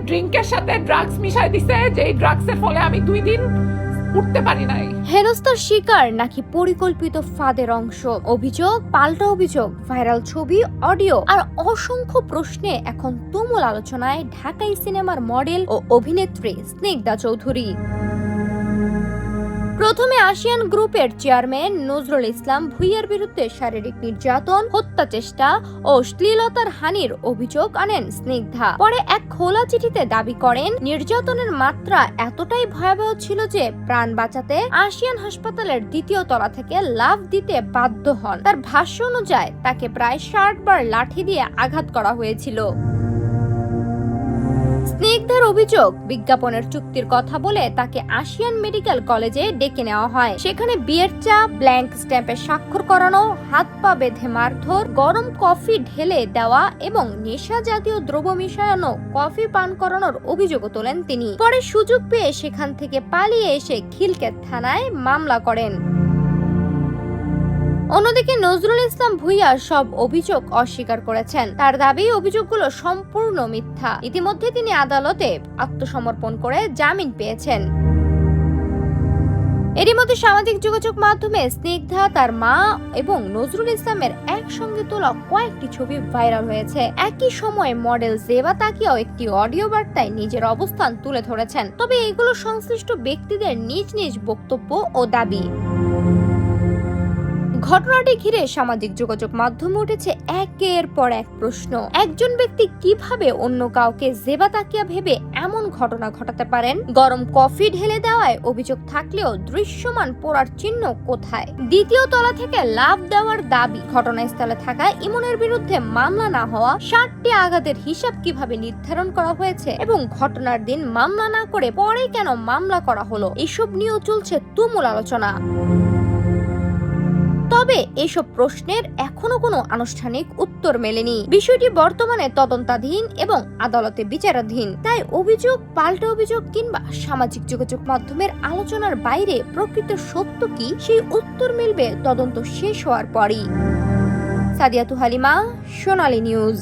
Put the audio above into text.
ড্রিঙ্কের সাথে ড্রাগস মিশাই দিছে, যে ড্রাগসের ফলে আমি 2 দিন উঠতে পারি নাই। হেনস্থার শিকার নাকি পরিকল্পিত ফাঁদের অংশ? অভিযোগ পাল্টা অভিযোগ, ভাইরাল ছবি, অডিও আর অসংখ্য প্রশ্নে এখন তুমুল আলোচনায় ঢাকাই সিনেমার মডেল ও অভিনেত্রী স্নিগ্ধা চৌধুরী। প্রথমে আসিয়ান গ্রুপের চেয়ারম্যান নজরুল ইসলাম ভূঁইয়ার বিরুদ্ধে শারীরিক নির্যাতন, হত্যা চেষ্টা ও শ্লীলতার হানির অভিযোগ আনেন স্নিগ্ধা। পরে এক খোলা চিঠিতে দাবি করেন নির্যাতনের মাত্রা এতটাই ভয়াবহ ছিল যে প্রাণ বাঁচাতে আসিয়ান হাসপাতালের 2য় তলা থেকে লাফ দিতে বাধ্য হন। তার ভাষ্য অনুযায়ী তাকে প্রায় 60 বার লাঠি দিয়ে আঘাত করা হয়েছিল। স্নিগ্ধার অভিযোগ, বিজ্ঞাপনের চুক্তির কথা বলে তাকে আসিয়ান মেডিকেল কলেজে ডেকে নেওয়া হয়। সেখানে বিয়ের চা, ব্ল্যাঙ্ক স্ট্যাম্পে স্বাক্ষর করানো, হাত পা বেঁধে মারধর, গরম কফি ঢেলে দেওয়া এবং নেশা জাতীয় দ্রব্য মিশানো কফি পান করানোর অভিযোগও তোলেন তিনি। পরে সুযোগ পেয়ে সেখান থেকে পালিয়ে এসে খিলক্ষেত থানায় মামলা করেন। অন্যদিকে নজরুল ইসলাম ভূঁইয়া সব অভিযোগ অস্বীকার করেছেন। তার দাবি অভিযোগগুলো সম্পূর্ণ মিথ্যা। ইতিমধ্যে তিনি আদালতে আত্মসমর্পণ করে জামিন পেয়েছেন। এরই মধ্যে সামাজিক যোগাযোগ মাধ্যমে স্নিগ্ধা, তার মা এবং নজরুল ইসলামের একসঙ্গে তোলা কয়েকটি ছবি ভাইরাল হয়েছে। একই সময়ে মডেল জেবা তাকিয়াও একটি অডিও বার্তায় নিজের অবস্থান তুলে ধরেছেন। তবে এগুলো সংশ্লিষ্ট ব্যক্তিদের নিজ নিজ বক্তব্য ও দাবি। ঘটনাটি ঘিরে সামাজিক যোগাযোগ মাধ্যমে উঠেছে একের পর এক প্রশ্ন। একজন ব্যক্তি কিভাবে অন্য কাউকে জেবা তাকিয়া ভেবে এমন ঘটনা ঘটাতে পারেন? গরম কফি ঢেলে দেওয়ায় অভিযোগ থাকলেও দৃশ্যমান পোড়ার চিহ্ন কোথায়? 2য় তলা থেকে লাফ দেওয়ার দাবি, ঘটনাস্থলে থাকা ইমনের বিরুদ্ধে মামলা না হওয়া, 60টি আঘাতের হিসাব কিভাবে নির্ধারণ করা হয়েছে এবং ঘটনার দিন মামলা না করে পরে কেন মামলা করা হলো, এসব নিয়েও চলছে তুমুল আলোচনা। তবে এসব প্রশ্নের এখনো কোনো আনুষ্ঠানিক উত্তর মেলেনি। বিষয়টি বর্তমানে তদন্তাধীন এবং আদালতে বিচারাধীন। তাই অভিযোগ পাল্টা অভিযোগ কিংবা সামাজিক যোগাযোগ মাধ্যমের আলোচনার বাইরে প্রকৃত সত্য কি, সেই উত্তর মিলবে তদন্ত শেষ হওয়ার পরই। সাদিয়াতু হালিমা, সোনালী নিউজ।